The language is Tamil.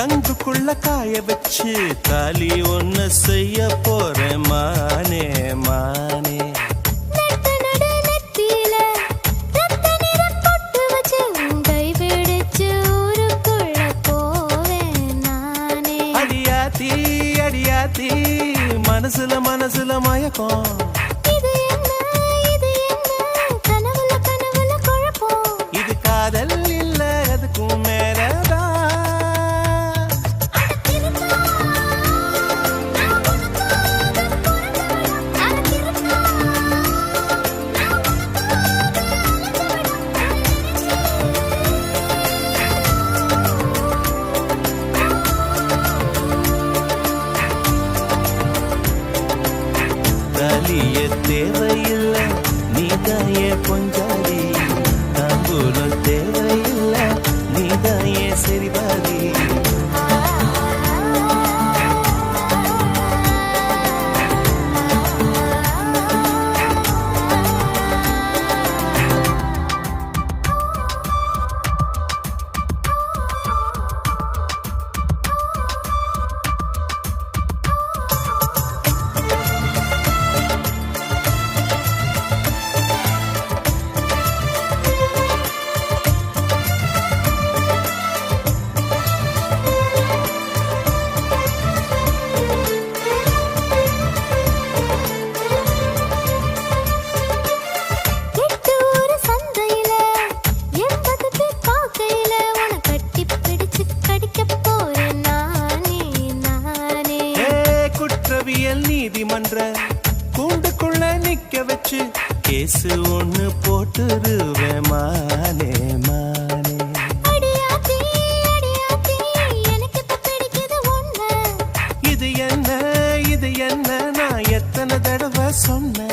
சங்குக்குள்ள காய வச்சு தாலி ஒண்ணு செய்ய போறேன் மானே மானே. அடியாத்தி அடியாத்தி மனசுல மனசுல மயக்கம். இது காதல் இல்ல அதுக்கும் மேலதான். தாலிய தேவையில்லை நீதாயே பொஞ்சாதி, தாம்பூலம் தேவையில்லை நீதாயே சரிபாதி. நீதிமன்ற கூண்டுக்குள்ள நிக்க வச்சு கேசு ஒண்ணு போட்டுருவேன் மானே மானே. இது என்ன இது என்ன நான் எத்தனை தடவை சொன்ன.